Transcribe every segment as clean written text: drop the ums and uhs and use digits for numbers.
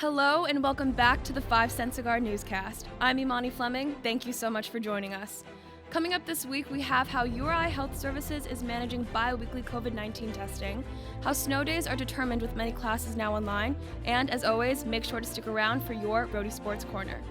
Hello and welcome back to the 5 Cent Cigar Newscast. I'm Imani Fleming. Thank you so much for joining us. Coming up this week, we have how URI Health Services is managing bi-weekly COVID-19 testing, how snow days are determined with many classes now online, and as always, make sure to stick around for your Roadie Sports Corner.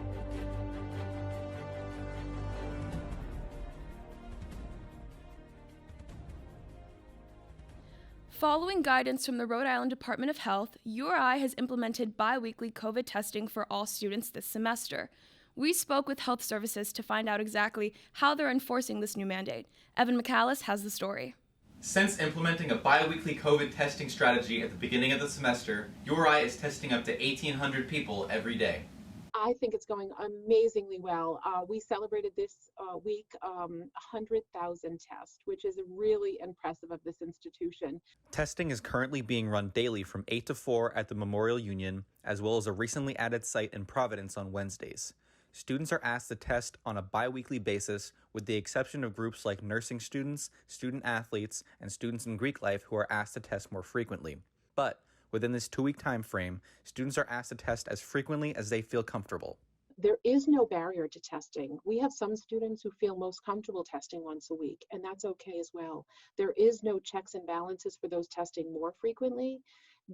Following guidance from the Rhode Island Department of Health, URI has implemented bi-weekly COVID testing for all students this semester. We spoke with Health Services to find out exactly how they're enforcing this new mandate. Evan McAlice has the story. Since implementing a bi-weekly COVID testing strategy at the beginning of the semester, URI is testing up to 1,800 people every day. I think it's going amazingly well. We celebrated this week 100,000 tests, which is really impressive of this institution. Testing is currently being run daily from 8 to 4 at the Memorial Union, as well as a recently added site in Providence on Wednesdays. Students are asked to test on a bi-weekly basis, with the exception of groups like nursing students, student athletes, and students in Greek life who are asked to test more frequently. But within this 2-week time frame, students are asked to test as frequently as they feel comfortable. There is no barrier to testing. We have some students who feel most comfortable testing once a week, and that's okay as well. There is no checks and balances for those testing more frequently.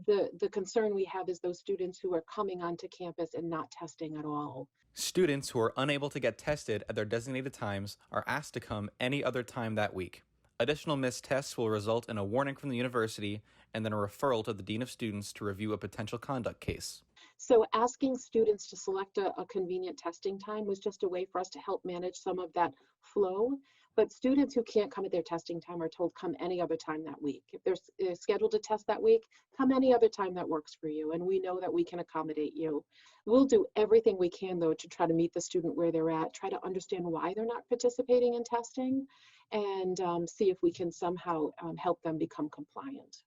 The concern we have is those students who are coming onto campus and not testing at all. Students who are unable to get tested at their designated times are asked to come any other time that week. Additional missed tests will result in a warning from the university and then a referral to the Dean of Students to review a potential conduct case. So asking students to select a convenient testing time was just a way for us to help manage some of that flow. But students who can't come at their testing time are told come any other time that week. If they're scheduled to test that week, come any other time that works for you. And we know that we can accommodate you. We'll do everything we can, though, to try to meet the student where they're at, try to understand why they're not participating in testing, and see if we can somehow help them become compliant.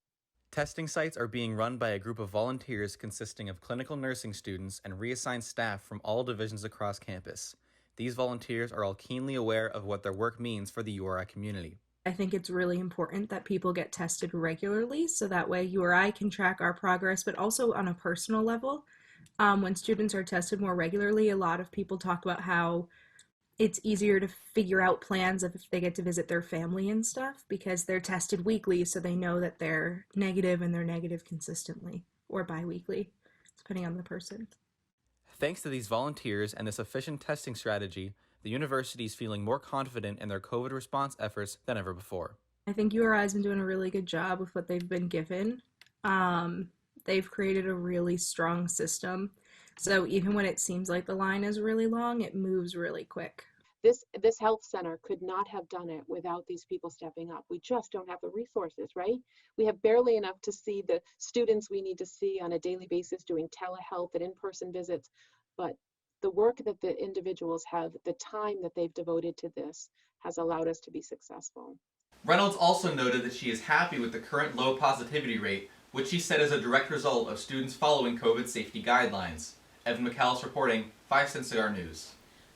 Testing sites are being run by a group of volunteers consisting of clinical nursing students and reassigned staff from all divisions across campus. These volunteers are all keenly aware of what their work means for the URI community. I think it's really important that people get tested regularly so that way URI can track our progress, but also on a personal level. When students are tested more regularly, a lot of people talk about how it's easier to figure out plans of if they get to visit their family and stuff because they're tested weekly, so they know that they're negative and they're negative consistently, or bi-weekly, depending on the person. Thanks to these volunteers and this efficient testing strategy, the university is feeling more confident in their COVID response efforts than ever before. I think URI has been doing a really good job with what they've been given. They've created a really strong system. So even when it seems like the line is really long, it moves really quick. This health center could not have done it without these people stepping up. We just don't have the resources, right? We have barely enough to see the students we need to see on a daily basis doing telehealth and in-person visits. But the work that the individuals have, the time that they've devoted to this has allowed us to be successful. Reynolds also noted that she is happy with the current low positivity rate, which she said is a direct result of students following COVID safety guidelines. Evan McAlice reporting, 5 Cent Cigar News.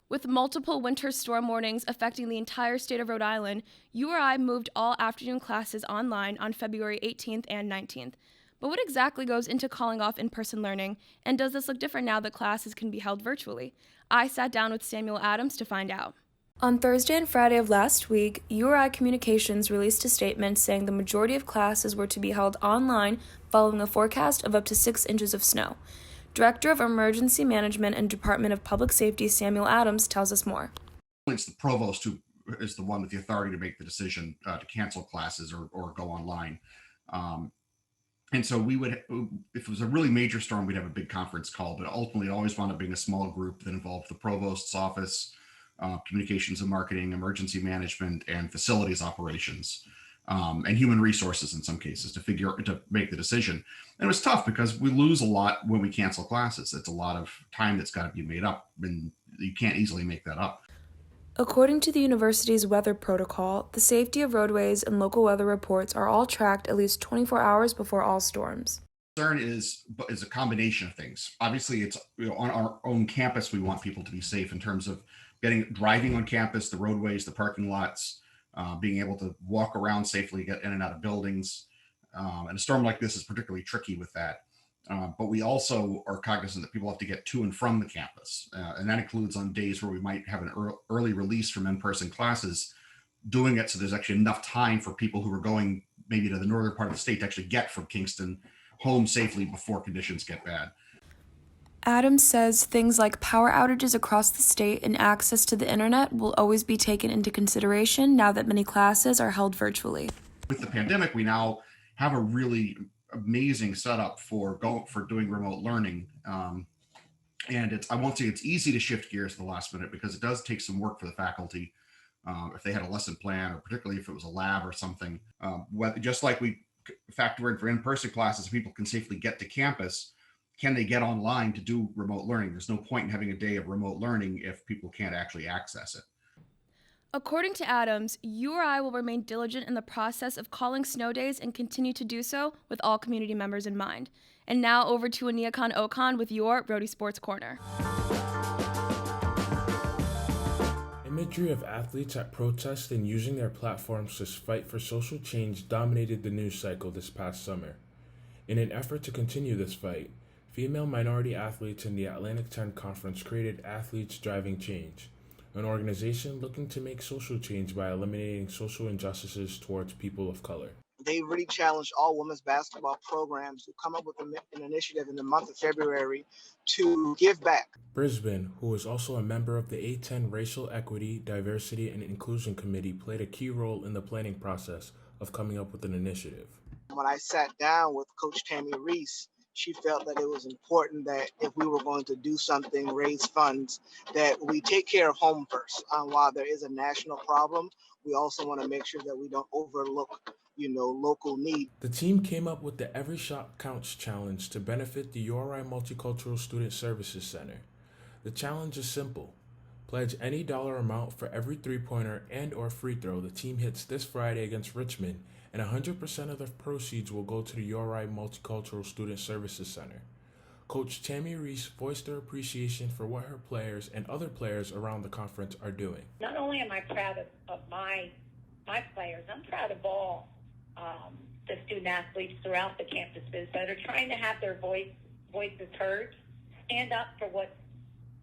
With multiple winter storm warnings affecting the entire state of Rhode Island, URI moved all afternoon classes online on February 18th and 19th. But what exactly goes into calling off in-person learning, and does this look different now that classes can be held virtually? I sat down with Samuel Adams to find out. On Thursday and Friday of last week, URI Communications released a statement saying the majority of classes were to be held online following a forecast of up to 6 inches of snow. Director of Emergency Management and Department of Public Safety Samuel Adams tells us more. It's the provost who is the one with the authority to make the decision to cancel classes or go online. And so we would, if it was a really major storm, we'd have a big conference call, but ultimately it always wound up being a small group that involved the provost's office, communications and marketing, emergency management, and facilities operations. And human resources in some cases to make the decision. And it was tough because we lose a lot when we cancel classes. It's a lot of time that's got to be made up, and you can't easily make that up. According to the university's weather protocol, the safety of roadways and local weather reports are all tracked at least 24 hours before all storms. Concern is a combination of things. Obviously, it's on our own campus, we want people to be safe in terms of driving on campus, the roadways, the parking lots, being able to walk around safely, get in and out of buildings. And a storm like this is particularly tricky with that. But we also are cognizant that people have to get to and from the campus. And that includes on days where we might have an early release from in-person classes, doing it so there's actually enough time for people who are going maybe to the northern part of the state to actually get from Kingston home safely before conditions get bad. Adams says things like power outages across the state and access to the internet will always be taken into consideration now that many classes are held virtually. With the pandemic, we now have a really amazing setup for doing remote learning. And I won't say it's easy to shift gears at the last minute, because it does take some work for the faculty. If they had a lesson plan, or particularly if it was a lab or something, just like we factor in for in-person classes, people can safely get to campus. Can they get online to do remote learning? There's no point in having a day of remote learning if people can't actually access it. According to Adams, URI will remain diligent in the process of calling snow days and continue to do so with all community members in mind. And now over to Aniekan Okon with your Rhody Sports Corner. Imagery of athletes at protests and using their platforms to fight for social change dominated the news cycle this past summer. In an effort to continue this fight, female minority athletes in the Atlantic 10 Conference created Athletes Driving Change, an organization looking to make social change by eliminating social injustices towards people of color. They really challenged all women's basketball programs to come up with an initiative in the month of February to give back. Brisbane, who is also a member of the A10 Racial Equity, Diversity, and Inclusion Committee, played a key role in the planning process of coming up with an initiative. When I sat down with Coach Tammy Reese, she felt that it was important that if we were going to do something, raise funds, that we take care of home first. While there is a national problem, we also want to make sure that we don't overlook, local need. The team came up with the Every Shot Counts challenge to benefit the URI Multicultural Student Services Center. The challenge is simple. Pledge any dollar amount for every three-pointer and or free throw the team hits this Friday against Richmond, and 100% of the proceeds will go to the URI Multicultural Student Services Center. Coach Tammy Reese voiced her appreciation for what her players and other players around the conference are doing. Not only am I proud of my players, I'm proud of all the student athletes throughout the campuses that are trying to have their voices heard, stand up for what's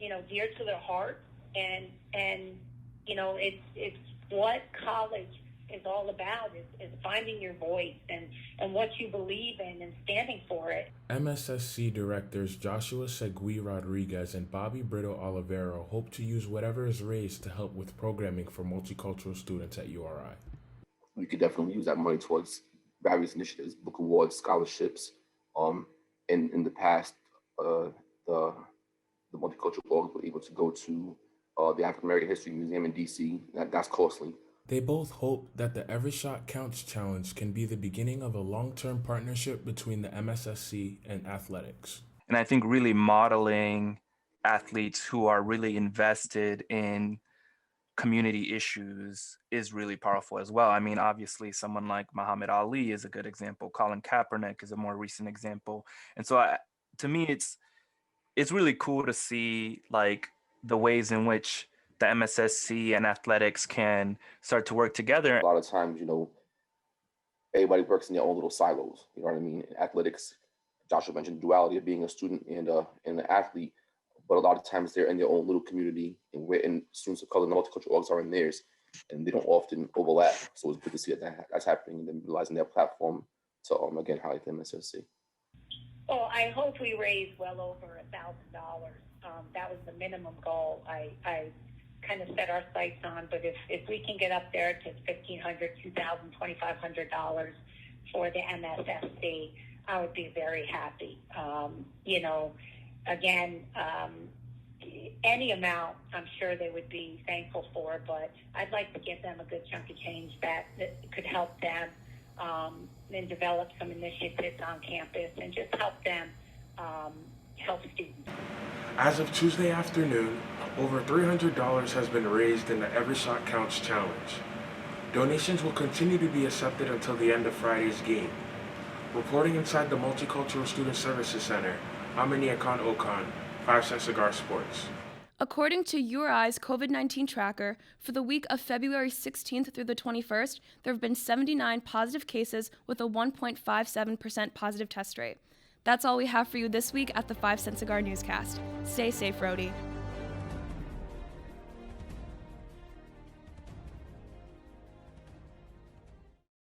dear to their heart, and it's what college is all about, is finding your voice and what you believe in and standing for it. MSSC directors Joshua Segui Rodriguez and Bobby Brito Olivero hope to use whatever is raised to help with programming for multicultural students at URI. We could definitely use that money towards various initiatives, book awards, scholarships. In the past, the multicultural org were able to go to the African American History Museum in DC. That's costly. They both hope that the Every Shot Counts challenge can be the beginning of a long-term partnership between the MSSC and athletics. And I think really modeling athletes who are really invested in community issues is really powerful as well. I mean, obviously, someone like Muhammad Ali is a good example. Colin Kaepernick is a more recent example. And so to me, it's really cool to see like the ways in which the MSSC and athletics can start to work together. A lot of times, everybody works in their own little silos. You know what I mean? In athletics, Joshua mentioned the duality of being a student and an athlete, but a lot of times they're in their own little community, and students of color and multicultural orgs are in theirs, and they don't often overlap. So it's good to see that's happening and then utilizing their platform to, again, highlight the MSSC. Well, I hope we raise well over $1,000. That was the minimum goal I kind of set our sights on, but if we can get up there to $1,500, $2,000, $2,500 for the MSSC, I would be very happy. Any amount I'm sure they would be thankful for, but I'd like to give them a good chunk of change that could help them and develop some initiatives on campus and just help them help students. As of Tuesday afternoon, over $300 has been raised in the Every Shot Counts challenge. Donations will continue to be accepted until the end of Friday's game. Reporting inside the Multicultural Student Services Center, I'm Aniekan Okon, 5 Cent Cigar Sports. According to URI's COVID-19 tracker, for the week of February 16th through the 21st, there have been 79 positive cases with a 1.57% positive test rate. That's all we have for you this week at the 5 Cent Cigar Newscast. Stay safe, Rhodey.